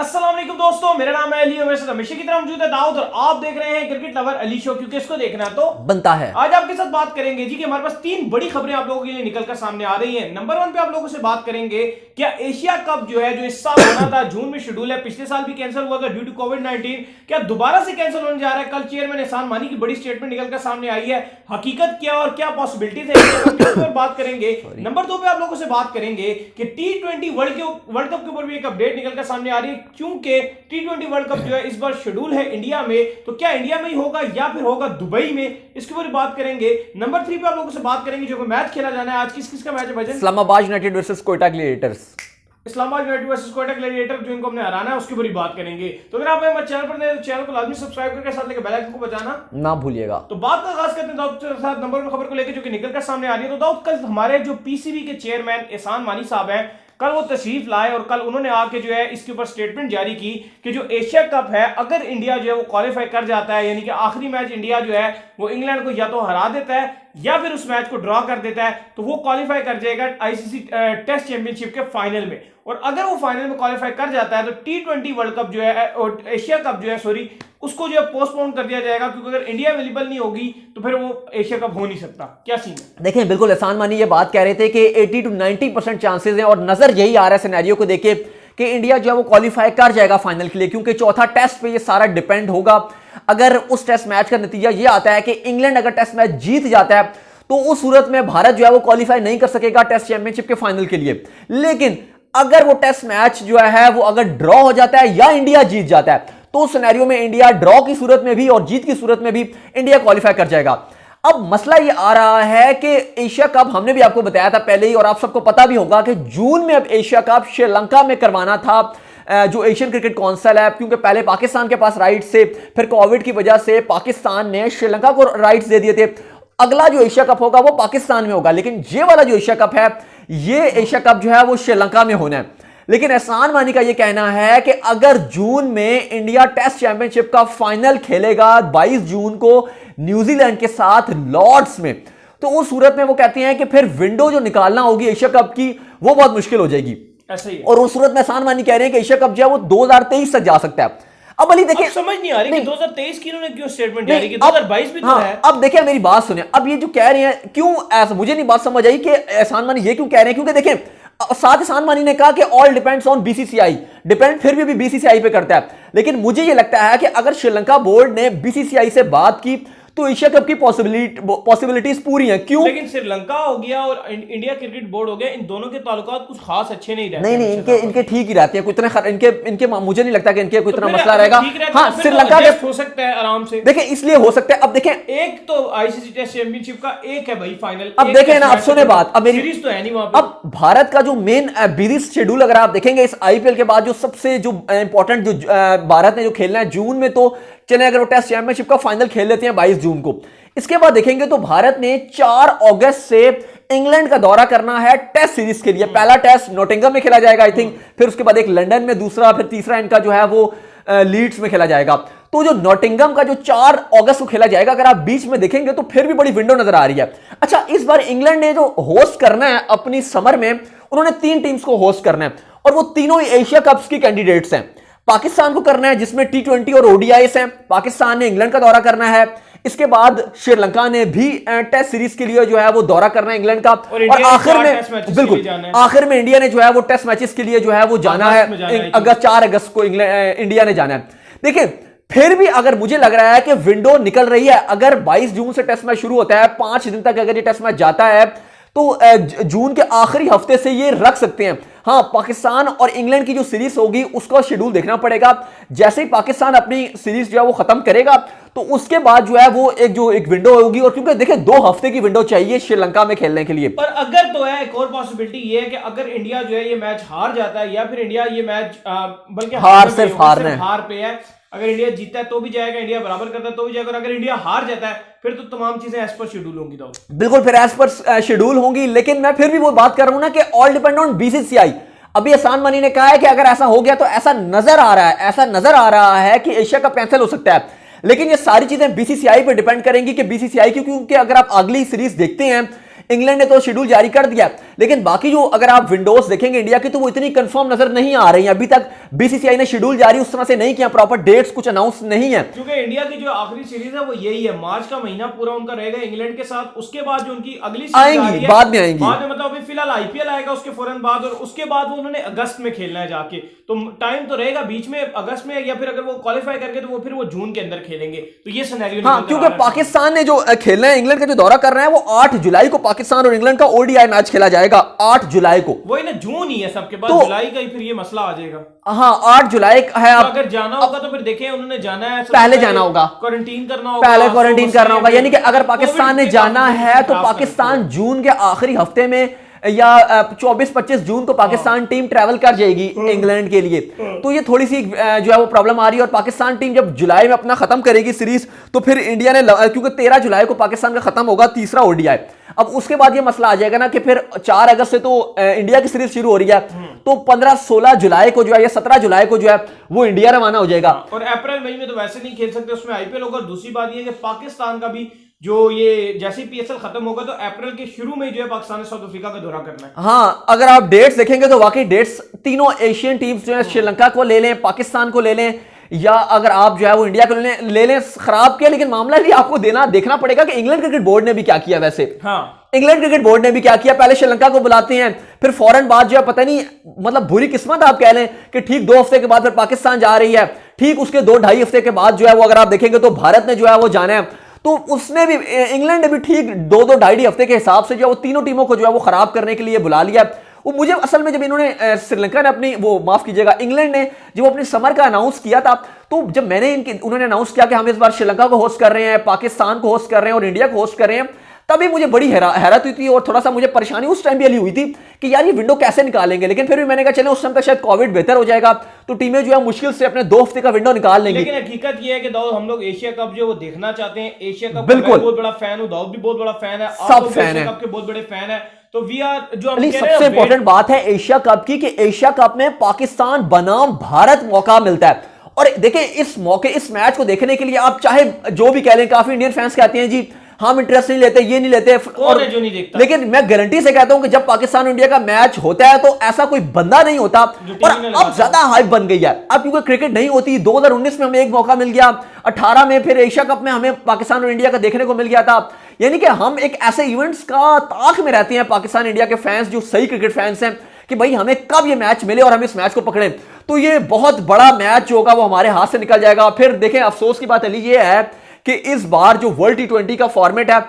अस्सलाम वालेकुम दोस्तों, मेरा नाम है अली और मेरे साथ हमेशा की तरह मौजूद है दाऊद और आप देख रहे हैं क्रिकेट लवर अली शो, क्योंकि इसको देखना तो बनता है। आज आपके साथ बात करेंगे जी कि हमारे पास तीन बड़ी खबरें आप लोगों के लिए निकलकर सामने आ रही हैं। नंबर 1 पे आप लोगों से बात करेंगे क्या एशिया कप जो है जो इस साल होना था जून में शेड्यूल है, पिछले साल भी कैंसिल हुआ था ड्यू टू कोविड-19, क्या दोबारा से कैंसिल होने जा रहा है। कल चेयरमैन एहसान मानी की बड़ी स्टेटमेंट निकलकर सामने आई है, हकीकत क्या और क्या पॉसिबिलिटीज है बात करेंगे। नंबर 2 पे आप लोगों से बात करेंगे कि T20 वर्ल्ड कप के ऊपर भी एक अपडेट निकलकर सामने आ रही है, क्योंकि T20 वर्ल्ड कप जो है इस बार शेड्यूल है इंडिया में, तो क्या इंडिया में ही होगा या फिर होगा दुबई में, इसके ऊपर बात करेंगे। नंबर 3 पे आप लोगों से बात करेंगे जो मैच खेला जाना है आज, किसका मैच है Bhajan? Islamabad United versus Quetta Gladiators. Islamabad United versus Quetta gladiator जो इनको हमने हराना है उसके ऊपर बात करेंगे। तो अगर आप हमारे चैनल पर नए तो चैनल को लाजमी सब्सक्राइब करके साथ लेकर बेल आइकन को बजाना ना भूलिएगा। तो बात का आगाज करते हैं दाऊद के साथ नंबर 1 खबर को लेकर जो कि निकलकर सामने आ रही है। तो दाऊद, कल हमारे जो पीसीबी के चेयरमैन एहसान मानी साहब हैं, कल वो तशरीफ लाए और कल उन्होंने आके जो है इसके ऊपर स्टेटमेंट जारी की कि जो एशिया कप है अगर इंडिया जो है वो क्वालिफाई कर जाता है, यानी कि आखिरी मैच इंडिया जो है वो इंग्लैंड को या तो हरा देता है या फिर उस मैच को ड्रॉ कर देता है, तो वो क्वालिफाई कर जाएगा आईसीसी टेस्ट चैंपियनशिप के फाइनल में। और अगर वो फाइनल में क्वालिफाई कर जाता है तो T20 वर्ल्ड कप जो है और एशिया कप जो है उसको जो है पोस्टपोन कर दिया जाएगा, क्योंकि अगर इंडिया अवेलेबल नहीं होगी तो फिर वो एशिया कप हो नहीं सकता। क्या सीन है? देखें, बिल्कुल एहसान मानी ये बात कह रहे थे कि 80 to 90% चांसेस हैं और नजर यही आ रहा है सिनेरियो को देखे कि इंडिया जो है वो क्वालिफाई कर जाएगा फाइनल के लिए, क्योंकि चौथा टेस्ट पे ये सारा डिपेंड होगा। अगर उस टेस्ट मैच का नतीजा ये आता है कि इंग्लैंड अगर टेस्ट मैच जीत जाता है तो उस सूरत में भारत जो है वो क्वालिफाई नहीं कर सकेगा टेस्ट चैंपियनशिप के फाइनल के लिए। लेकिन अगर वो टेस्ट मैच जो है वो अगर ड्रॉ हो जाता है या इंडिया जीत जाता है तो उस सिनेरियो में इंडिया ड्रॉ की सूरत में भी और जीत की सूरत में भी इंडिया क्वालिफाई कर जाएगा। अब मसला ये आ रहा है कि एशिया कप हमने भी आपको बताया था पहले ही और आप सबको पता भी होगा कि जून में अब एशिया कप श्रीलंका में करवाना था, जो एशियन क्रिकेट काउंसिल है, क्योंकि पहले पाकिस्तान के पास राइट्स थे, फिर कोविड की वजह से पाकिस्तान ने श्रीलंका को राइट्स दे दिए थे। अगला जो एशिया कप होगा वो पाकिस्तान में होगा, लेकिन ये वाला जो एशिया कप है ये एशिया कप जो है वो श्रीलंका में होना है। लेकिन एहसान मानी का ये कहना है कि अगर जून में इंडिया टेस्ट चैंपियनशिप का फाइनल खेलेगा 22 जून को न्यूजीलैंड के साथ लॉर्ड्स में, तो उस सूरत में वो कहते हैं कि फिर विंडो जो निकालना होगी एशिया कप की वो बहुत मुश्किल हो जाएगी। ऐसे ही और उस सूरत में एहसान मानी कह रहे हैं कि एशिया कप जो है वो 2023 तक जा सकता है। अब अली देखिए, समझ नहीं आ रही कि 2023 की इन्होंने क्यों स्टेटमेंट जारी की, 2022 भी तो है। अब देखिए मेरी बात सुनिए, अब ये जो कह रहे हैं क्यों ऐसा, मुझे नहीं बात समझ आई कि एहसान मानी ये क्यों कह रहे हैं, क्योंकि देखिए साथ एहसान मानी ने कहा कि all depends on BCCI, depend फिर भी बीसीसीआई पे करता है। लेकिन मुझे ये लगता है कि अगर श्रीलंका बोर्ड ने बीसीसीआई से बात की तो एशिया कप की पॉसिबिलिटीज पूरी हैं। क्यों? लेकिन श्रीलंका हो गया और इंडिया क्रिकेट बोर्ड हो गया, इन दोनों के ताल्लुकात कुछ खास अच्छे नहीं रहते। नहीं, इनके ठीक ही रहते हैं, कुछ इनके मुझे नहीं लगता कि इनके कोई इतना मसला रहेगा। हाँ, श्रीलंका हो सकता है आराम से, देखिए इसलिए हो सकता है। अब देखें, एक तो आईसीसी टेस्ट चैंपियनशिप का एक है भाई फाइनल, अब देखें ना, अब सुने बात, अब मेरी सीरीज तो है नहीं वहां पे। अब भारत का जो मेन बिजी शेड्यूल अगर आप देखेंगे इस आईपीएल के बाद जो सबसे जो इंपॉर्टेंट जो भारत ने जो खेलना है जून में, तो चले अगर वो टेस्ट चैंपियनशिप का फाइनल खेल लेते हैं 22 जून को, इसके बाद देखेंगे तो भारत ने 4 अगस्त से इंग्लैंड का दौरा करना है टेस्ट सीरीज के लिए। पहला टेस्ट नॉटिंघम में खेला जाएगा आई थिंक, फिर उसके बाद एक लंदन में, दूसरा फिर तीसरा इनका जो है वो लीड्स में खेला जाएगा। तो जो नॉटिंघम का जो 4 अगस्त को खेला जाएगा, अगर आप बीच में देखेंगे तो फिर भी बड़ी विंडो नजर आ रही है। अच्छा, इस बार इंग्लैंड ने जो होस्ट करना है अपनी समर में, उन्होंने 3 टीम्स को होस्ट करना है और वो तीनों ही एशिया कप्स की कैंडिडेट्स हैं। पाकिस्तान को करना है जिसमें T20 और ओडीआईस हैं, पाकिस्तान ने इंग्लैंड का दौरा करना है, इसके बाद श्रीलंका ने भी टेस्ट सीरीज के लिए जो है वो दौरा करना है इंग्लैंड का, और आखिर में बिल्कुल आखिर में इंडिया ने जो है वो टेस्ट मैचेस के लिए जो है वो जाना है, अगर 4 अगस्त को इंडिया ने जाना है। देखिए फिर भी अगर मुझे लग रहा है कि विंडो निकल रही है, अगर 22 जून से टेस्ट मैच शुरू होता है, 5 दिन तक अगर ये टेस्ट मैच जाता है तो जून के आखिरी हफ्ते से ये रख सकते हैं। हाँ, पाकिस्तान और इंग्लैंड की जो सीरीज होगी उसका शेड्यूल देखना पड़ेगा। जैसे ही पाकिस्तान अपनी सीरीज जो है वो खत्म करेगा तो उसके बाद जो है वो एक विंडो होगी, और क्योंकि देखिए 2 हफ्ते की विंडो चाहिए श्रीलंका में खेलने के लिए। पर अगर तो है एक और पॉसिबिलिटी ये है कि अगर इंडिया जो है ये मैच हार जाता है, या फिर इंडिया ये मैच बल्कि हार पे है, अगर इंडिया जीता है तो भी जाएगा, इंडिया बराबर करता है तो भी जाएगा, और अगर इंडिया हार जाता है फिर तो तमाम चीजें एज पर शेड्यूल होंगी। तो बिल्कुल फिर एज पर शेड्यूल होंगी, लेकिन मैं फिर भी वो बात कर रहा हूं ना कि ऑल डिपेंड ऑन बीसीसीआई। अभी एहसान मनी ने कहा है कि अगर ऐसा हो गया तो ऐसा नजर आ रहा है कि एशिया कप कैंसिल हो सकता है, लेकिन ये सारी चीजें बीसीसीआई पे डिपेंड करेंगी कि बीसीसीआई की, क्योंकि अगर आप अगली सीरीज देखते हैं इंग्लैंड ने तो शेड्यूल जारी कर दिया, लेकिन बाकी जो अगर आप विंडोज देखेंगे इंडिया की तो वो इतनी कंफर्म नजर नहीं आ रही है। अभी तक बीसीसीआई ने शेड्यूल जारी उस तरह से नहीं किया, प्रॉपर डेट्स कुछ अनाउंस नहीं है। क्योंकि इंडिया की जो आखिरी सीरीज है वो यही है, मार्च का महीना पूरा उनका रहेगा इंग्लैंड के साथ। उसके बाद जो उनकी अगली सीरीज आएंगी, बाद में आएंगी, बाद में मतलब अभी फिलहाल आईपीएल आएगा उसके फौरन बाद, और उसके बाद वो उन्होंने अगस्त में खेलना है जाके, तो टाइम तो रहेगा बीच में अगस्त में, या फिर अगर वो क्वालिफाई करके तो वो फिर वो जून के अंदर खेलेंगे। तो ये सिनेरियो हाँ, क्योंकि पाकिस्तान ने जो खेलना है, इंग्लैंड का जो दौरा कर रहे हैं वो 8 जुलाई को पाकिस्तान और इंग्लैंड का ओडीआई मैच खेला जाएगा 8 जुलाई को। वही ना, जून ही है सबके बाद, तो जुलाई का ही फिर ये मसला आ जाएगा। हाँ 8 जुलाई है। तो अगर जाना होगा तो फिर देखें, उन्होंने जाना है पहले जाना होगा, क्वारंटीन करना होगा, पहले क्वारंटीन करना होगा, यानी कि अगर पाकिस्तान ने जाना है तो पाकिस्तान जून के आखिरी हफ्ते में या 24-25 जून को पाकिस्तान टीम ट्रैवल कर जाएगी इंग्लैंड के लिए। तो ये थोड़ी सी जो है वो प्रॉब्लम आ रही है। और पाकिस्तान टीम जब जुलाई में अपना खत्म करेगी सीरीज तो फिर इंडिया ने, क्योंकि 13 जुलाई को पाकिस्तान का खत्म होगा तीसरा ओडीआई, अब उसके बाद ये मसला आ जाएगा ना कि फिर 4 अगस्त से तो इंडिया की सीरीज शुरू हो रही है, तो 15-16 जुलाई को जो है या 17 जुलाई को जो है वो इंडिया रवाना हो जाएगा। और अप्रैल मई में तो वैसे नहीं खेल सकते, उसमें आईपीएल होगा। दूसरी बात ये कि पाकिस्तान का भी जो ये जैसे पीएसएल खत्म होगा तो अप्रैल के शुरू में जो है पाकिस्तान ने साउथ अफ्रीका का दौरा करना है। हाँ, अगर आप डेट्स देखेंगे तो वाकई डेट्स तीनों एशियन टीम्स जो है, श्रीलंका को ले लें, पाकिस्तान को ले लें, या अगर आप जो है वो इंडिया को ले लें, खराब किया। लेकिन मामला भी आपको देखना पड़ेगा कि इंग्लैंड क्रिकेट बोर्ड ने भी क्या किया। वैसे इंग्लैंड क्रिकेट बोर्ड ने भी क्या किया, पहले श्रीलंका को बुलाते हैं, फिर फौरन बाद जो है पता नहीं, मतलब बुरी किस्मत आप कह लें कि ठीक 2 हफ्ते के बाद फिर पाकिस्तान जा रही है, ठीक उसके 2-2.5 हफ्ते के बाद जो है वो अगर आप देखेंगे तो भारत ने जो है वो जाना है। तो उसने भी, इंग्लैंड ने भी ठीक 2-2.5 हफ्ते के हिसाब से जो है वो तीनों टीमों को जो है वो खराब करने के लिए बुला लिया। वो मुझे असल में जब इन्होंने श्रीलंका ने अपनी, वो माफ कीजिएगा, इंग्लैंड ने जब अपनी समर का अनाउंस किया था, तो जब मैंने उन्होंने अनाउंस किया कि हम इस बार श्रीलंका को होस्ट कर रहे हैं, पाकिस्तान को होस्ट कर रहे हैं और इंडिया को होस्ट कर रहे हैं, तभी मुझे बड़ी हैरत हुई थी और थोड़ा सा मुझे परेशानी उस टाइम भी हुई थी कि यार ये विंडो कैसे निकालेंगे। लेकिन फिर भी मैंने कहा चले उस टाइम तक शायद कोविड बेहतर हो जाएगा तो टीमें जो है मुश्किल से अपने 2 हफ्ते का विंडो निकाल लेंगी। लेकिन हकीकत ये है कि दाऊद, हम लोग एशिया कप जो वो देखना चाहते हैं। एशिया कप बिल्कुल, बहुत बड़ा फैन हूं, दाऊद भी बहुत बड़ा फैन है, सब फैन है, कप के बहुत बड़े फैन है। तो वी आर जो सबसे इंपॉर्टेंट बात है एशिया कप की कि एशिया कप में पाकिस्तान बनाम भारत मौका मिलता है। और देखिए इस मैच को देखने के लिए आप चाहे जो भी कह लें, काफी इंडियन फैंस कहते हैं जी हम इंटरेस्ट नहीं लेते, ये नहीं लेते, और जो नहीं देखता। लेकिन मैं गारंटी से कहता हूं कि जब पाकिस्तान और इंडिया का मैच होता है तो ऐसा कोई बंदा नहीं होता। और अब ज्यादा हाइप बन गई है, अब क्योंकि क्रिकेट नहीं होती। 2019 में हमें एक मौका मिल गया, 18 में फिर एशिया कप में हमें पाकिस्तान और इंडिया का देखने को मिल गया था। यानी कि हम एक ऐसे इवेंट्स का ताक में रहते हैं पाकिस्तान इंडिया के फैंस, जो सही क्रिकेट फैंस हैं, कि भाई हमें कब ये मैच मिले और हम इस मैच को पकड़े। तो ये बहुत बड़ा मैच होगा, वो हमारे हाथ से निकल जाएगा। फिर देखें, अफसोस की बात अली ये है कि इस बार जो वर्ल्ड T20 का फॉर्मेट है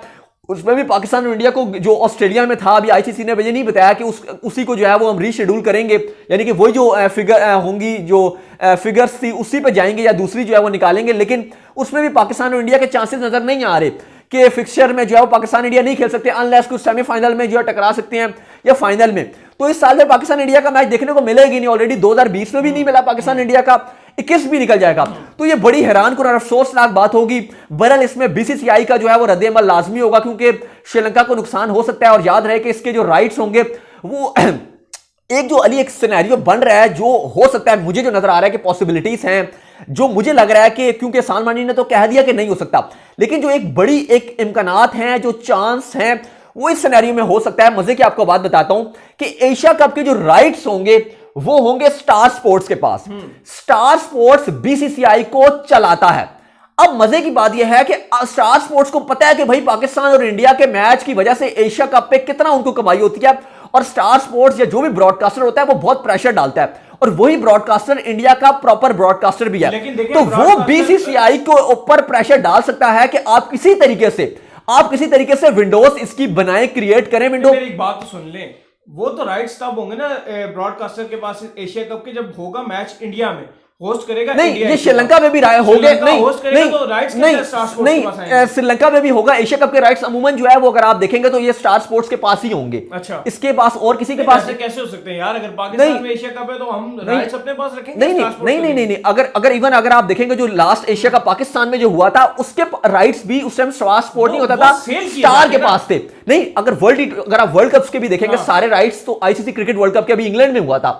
उसमें भी पाकिस्तान और इंडिया को, जो ऑस्ट्रेलिया में था, अभी आईसीसी ने मुझे नहीं बताया कि उसी को जो है वो हम रीशेड्यूल करेंगे, यानी कि वही जो फिगर होंगी, जो फिगर्स थी उसी पे जाएंगे या दूसरी जो है वो निकालेंगे। लेकिन उसमें भी पाकिस्तान और इंडिया के चांसेस नजर नहीं आ रहे कि फिक्सचर में जो है वो पाकिस्तान इंडिया नहीं खेल सकते, अनलेस कुछ सेमीफाइनल में जो है टकरा सकते हैं या फाइनल में। तो इस साल में पाकिस्तान इंडिया का मैच देखने को मिलेगी नहीं, ऑलरेडी 2020 में भी नहीं मिला पाकिस्तान इंडिया का, 21 भी निकल जाएगा। तो ये बड़ी हैरानकुन और अफसोसनाक बात होगी। बहरहाल इसमें बीसीसीआई का जो है वो रद्द-ए-अमल लाजमी होगा, क्योंकि श्रीलंका को नुकसान हो सकता है। और याद रहे कि इसके जो राइट्स होंगे वो एक जो अली एक सिनेरियो बन रहा है, जो हो सकता है, मुझे जो नजर आ रहा है कि पॉसिबिलिटीज हैं, जो मुझे लग रहा है कि क्योंकि सलमानी ने तो कह दिया कि नहीं हो सकता, लेकिन जो एक बड़ी एक इम्कानात हैं, जो चांस हैं, वो इस सिनेरियो में हो सकता है। मजे की आपको बात बताता हूं कि एशिया कप के जो राइट्स होंगे वो होंगे स्टार स्पोर्ट्स के पास। स्टार स्पोर्ट्स बीसीसीआई को चलाता है। अब मजे की बात यह है कि स्टार स्पोर्ट्स को पता है कि भाई पाकिस्तान और इंडिया के मैच की वजह से एशिया कप पे कितना उनको कमाई होती है, और स्टार स्पोर्ट्स या जो भी ब्रॉडकास्टर होता है वो बहुत प्रेशर डालता है, और वही ब्रॉडकास्टर इंडिया का प्रॉपर ब्रॉडकास्टर भी है। तो वो बीसीसीआई को ऊपर प्रेशर डाल सकता है कि आप किसी तरीके से विंडोज इसकी बनाए, क्रिएट करें विंडो। मेरी एक बात तो सुन लें, वो तो राइट्स तब होंगे ना ब्रॉडकास्टर के पास एशिया कप के, जब होगा मैच इंडिया में होस्ट करेगा। नहीं, ये श्रीलंका में भी हो गए, नहीं, श्रीलंका में भी होगा। एशिया कप के राइट्स अमूमन जो है वो अगर आप देखेंगे तो ये स्टार स्पोर्ट्स के पास ही होंगे। अच्छा, इसके पास और किसी के पास कैसे हो सकते हैं यार? अगर पाकिस्तान में एशिया कप है तो हम राइट्स अपने पास रखेंगे? नहीं, अगर आप देखेंगे जो लास्ट एशिया कप पाकिस्तान में जो हुआ था उसके राइट्स भी उस टाइम स्टार स्पोर्ट नहीं होता था, स्टार के पास थे। नहीं, अगर आप वर्ल्ड कप के भी देखेंगे, सारे राइट्स तो आईसीसी क्रिकेट वर्ल्ड कप के अभी इंग्लैंड में हुआ था,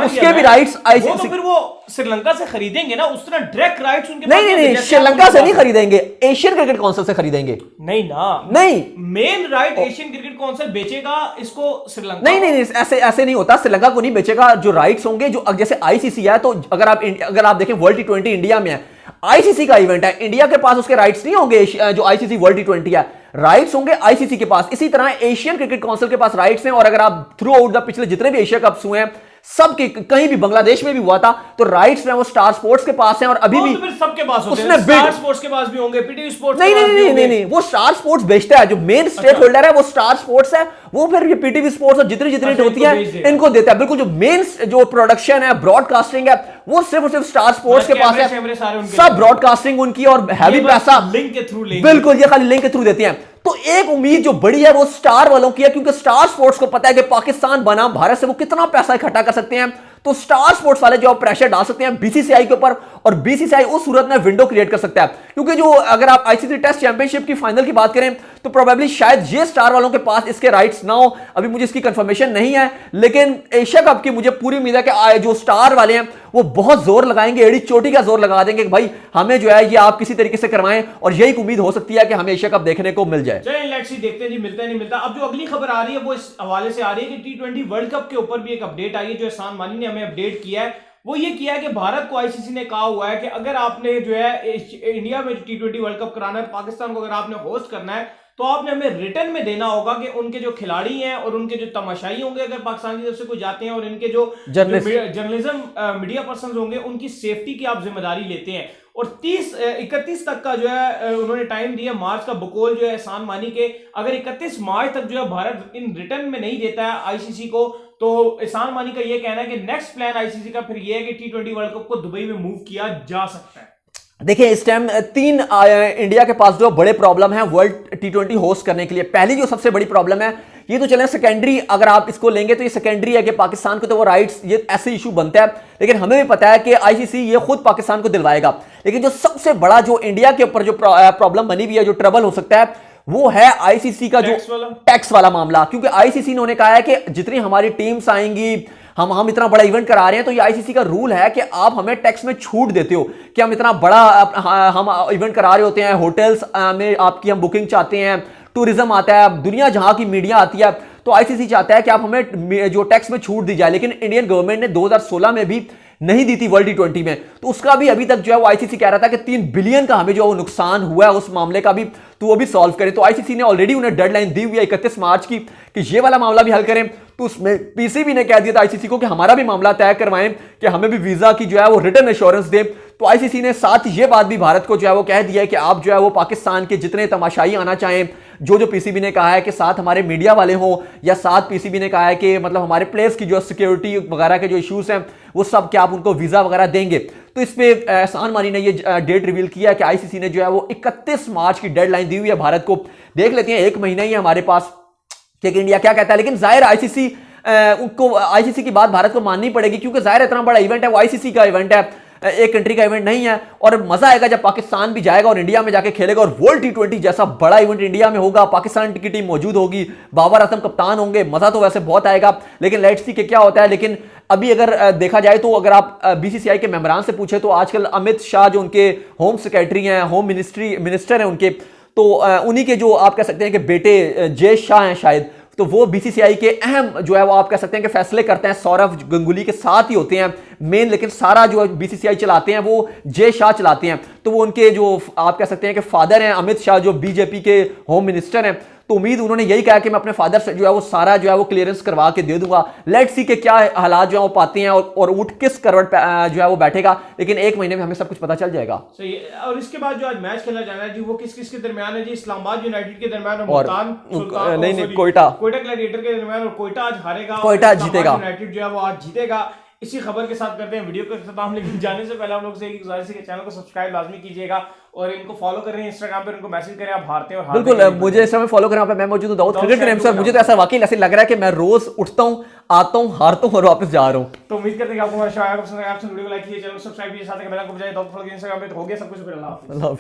उसके भी राइट्स वो तो फिर वो श्रीलंका से खरीदेंगे ना, उस तरह डायरेक्ट राइट्स उनके पास नहीं, श्रीलंका से नहीं खरीदेंगे, एशियन क्रिकेट काउंसिल से खरीदेंगे। नहीं ना, नहीं, main right Asian cricket council बेचेगा इसको श्रीलंका। नहीं, ऐसे नहीं होता, श्रीलंका को नहीं बेचेगा। जो राइट्स होंगे, जो जैसे आईसीसी है, तो अगर आप देखें वर्ल्ड टी20 इंडिया में है, आईसीसी का इवेंट है, इंडिया के पास उसके राइट्स नहीं होंगे। जो आईसीसी वर्ल्ड टी20 है, राइट्स होंगे आईसीसी के पास। इसी तरह एशियन क्रिकेट काउंसिल के पास राइट्स हैं, और अगर आप थ्रू आउट द पिछले जितने भी एशिया कप्स हुए हैं, सबके, कहीं भी बांग्लादेश में भी हुआ था, तो राइट्स में वो स्टार स्पोर्ट्स के पास हैं, और अभी भी तो फिर सबके पास होते उसने हैं, स्टार स्पोर्ट्स के पास भी होंगे, पीटीवी स्पोर्ट्स नहीं, वो स्टार स्पोर्ट्स बेचता है। जो मेन स्टेक होल्डर है वो स्टार स्पोर्ट्स है, वो फिर ये पीटीवी स्पोर्ट्स और जितनी होती है इनको देता है। बिल्कुल, जो मेन जो प्रोडक्शन है, ब्रॉडकास्टिंग है, वो सिर्फ और सिर्फ स्टार स्पोर्ट्स के पास है। सब ब्रॉडकास्टिंग उनकी, और हैवी पैसा लिंक के थ्रू, बिल्कुल, ये खाली लिंक के थ्रू देते हैं। तो एक उम्मीद जो बड़ी है वो स्टार वालों की है, क्योंकि स्टार स्पोर्ट्स को पता है कि पाकिस्तान बनाम भारत से वो कितना पैसा इकट्ठा कर सकते हैं। तो स्टार स्पोर्ट्स वाले जो प्रेशर डाल सकते हैं बीसीसीआई के ऊपर, और बीसीसीआई उस सूरत में विंडो क्रिएट कर सकता है। क्योंकि जो अगर आप आईसीसी टेस्ट चैंपियनशिप की फाइनल की बात करें, तो प्रोबेबली शायद ये स्टार वालों के पास इसके राइट्स ना हो। अभी मुझे इसकी कंफर्मेशन नहीं है, लेकिन एशिया कप की मुझे पूरी उम्मीद है कि जो स्टार वाले हैं वो बहुत जोर लगाएंगे, एड़ी चोटी का जोर लगा देंगे कि भाई हमें जो है ये आप किसी तरीके से करवाएं, और यही उम्मीद हो सकती है कि हमें एशिया कप देखने को मिल जाए। चलिए लेट्स सी, देखते हैं जी मिलता है नहीं मिलता। अब जो अगली खबर आ रही है वो इस हवाले से आ रही है कि टी20 वर्ल्ड कप के ऊपर भी एक अपडेट आई है, जो एहसान मानी ने हमें अपडेट किया है। वो ये किया है कि भारत को आईसीसी ने कहा हुआ है कि अगर आपने जो है इंडिया में टी20 वर्ल्ड कप कराना है, पाकिस्तान को अगर आपने होस्ट करना है, तो आपने हमें रिटर्न में देना होगा कि उनके जो खिलाड़ी हैं और उनके जो तमाशाई होंगे अगर पाकिस्तान की तरफ से कोई जाते हैं, और इनके जो जर्नलिज्म मीडिया पर्सन होंगे, उनकी सेफ्टी की आप जिम्मेदारी लेते हैं। और 31 तक का जो है उन्होंने टाइम दिया, मार्च का बकौल जो है एहसान मानी के, अगर 31 मार्च तक जो है भारत इन रिटर्न में नहीं देता है आईसीसी को, तो एहसान मानी का ये कहना है कि नेक्स्ट प्लान आईसीसी का फिर ये है कि टी20 वर्ल्ड कप को दुबई में मूव किया जा सकता है। देखिए, इस टाइम 3 इंडिया के पास जो बड़े प्रॉब्लम है वर्ल्ड टी20 होस्ट करने के लिए। पहली जो सबसे बड़ी प्रॉब्लम है, ये तो चले सेकेंडरी, अगर आप इसको लेंगे तो ये सेकेंडरी है कि पाकिस्तान को तो वो राइट्स, ये ऐसे इशू बनता है, लेकिन हमें भी पता है कि आईसीसी ये खुद पाकिस्तान को दिलवाएगा। लेकिन जो सबसे बड़ा जो इंडिया के ऊपर जो प्रॉब्लम बनी हुई है, जो ट्रबल हो सकता है, वो है आईसीसी का जो टैक्स वाला मामला। क्योंकि आईसीसी ने कहा है कि जितनी हमारी टीम्स आएंगी, हम इतना बड़ा इवेंट करा रहे हैं, तो ये आईसीसी का रूल है कि आप हमें टैक्स में छूट देते हो कि हम इतना बड़ा हम इवेंट करा रहे होते हैं, होटल्स में आपकी हम बुकिंग चाहते हैं, टूरिज्म आता है, दुनिया जहां की मीडिया आती है, तो आईसीसी चाहता है कि आप हमें जो टैक्स में छूट दी जाए। लेकिन इंडियन गवर्नमेंट ने 2016 में भी नहीं दी थी वर्ल्ड टी20 में, तो उसका भी अभी तक जो है वो आईसीसी कह रहा था कि 3 बिलियन का हमें जो है वो नुकसान हुआ है, उस मामले का भी तो वो भी सॉल्व करें। तो आईसीसी ने ऑलरेडी उन्हें डेडलाइन दी हुई है 31 मार्च की कि ये वाला मामला भी हल करें। तो उसमें पीसीबी ने कह दिया था आईसीसी को कि हमारा भी मामला तय करवाएं, कि हमें भी वीजा की जो है वो रिटर्न एश्योरेंस दें। तो आईसीसी ने साथ ये बात भी भारत को जो है वो कह दिया है कि आप जो है वो पाकिस्तान के जितने तमाशाई आना चाहें, जो पीसीबी ने कहा है कि साथ हमारे मीडिया वाले हों, या साथ पीसीबी ने कहा है कि मतलब हमारे प्लेयर्स की जो सिक्योरिटी वगैरह के जो इश्यूज हैं वो सब क्या आप उनको वीजा वगैरह देंगे। तो इस पे एहसान मानी ने ये डेट रिवील किया कि आईसीसी ने जो है वो 31 मार्च की डेडलाइन दी हुई है भारत को। देख लेते हैं, 1 महीना ही है हमारे पास कि इंडिया क्या कहता है। लेकिन जाहिर आईसीसी उनको आईसीसी की बात भारत को माननी पड़ेगी, क्योंकि जाहिर इतना बड़ा इवेंट है, वो आईसीसी का इवेंट है, एक कंट्री का इवेंट नहीं है। और मजा आएगा जब पाकिस्तान भी जाएगा और इंडिया में जाके खेलेगा, और वर्ल्ड टी20 जैसा बड़ा इवेंट इंडिया में होगा, पाकिस्तान की टीम मौजूद होगी, बाबर आजम कप्तान होंगे, मजा तो वैसे बहुत आएगा। लेकिन लेट्स सी कि क्या होता है। लेकिन अभी अगर देखा जाए तो अगर आप बीसीसीआई के मेंबरान से पूछे तो आजकल अमित शाह जो उनके होम सेक्रेटरी हैं, होम मिनिस्टर हैं उनके, तो उन्हीं के जो आप कह सकते हैं कि बेटे जय शाह हैं शायद, तो वो बीसीसीआई के अहम जो है वो आप कह सकते हैं कि फैसले करते हैं, सौरव गंगुली के साथ ही होते हैं मेन, लेकिन सारा जो बीसीसीआई चलाते हैं वो जय शाह चलाते हैं। तो वो उनके जो आप कह सकते हैं कि फादर हैं अमित शाह, जो बीजेपी के होम मिनिस्टर हैं। तो उम्मीद उन्होंने यही कहा कि मैं अपने फादर से जो है वो सारा जो है वो क्लियरेंस करवा के दे दूंगा। लेट्स सी के क्या हालात जो है वो पाते हैं, और ऊँट किस करवट जो है वो बैठेगा। लेकिन 1 महीने में हमें सब कुछ पता चल जाएगा। सही है। और इसके बाद जो आज मैच खेला जाना है जी, वो किस किस के दरमियान है जी? इस्लामाबाद यूनाइटेड के दरमियान और कोयटा ग्लैडिएटर के दरमियान, और कोयटा आज हारेगा, कोयटा जीतेगा, यूनाइटेड जो है वो आज जीतेगा। इसी खबर के साथ करते हैं वीडियो का खत्म। लेकिन जाने से पहले हम लोग से एक गुजारिश है कि चैनल को सब्सक्राइब लाजमी कीजिएगा, और इनको फॉलो कर रहे हैं इंस्टाग्राम पे, उनको मैसेज करें आप हारते हैं और बिल्कुल मुझे इस समय फॉलो करें, वहां पे मैं मौजूद हूं दाऊद क्रिकेट नेम सर। मुझे तो ऐसा वाकई ऐसे लग रहा है कि मैं रोज उठता हूं, आता हूं, हारता हूं और वापस जा रहा हूं। तो उम्मीद करते हैं कि आपको हमारा शो आया पसंद आया। आप वीडियो को लाइक कीजिए, चैनल को सब्सक्राइब कीजिए, साथ में बेल आइकन को बजाय दाऊद फॉलो कीजिए इंस्टाग्राम पे। तो हो गया सब कुछ, फिर अल्लाह हाफिज़।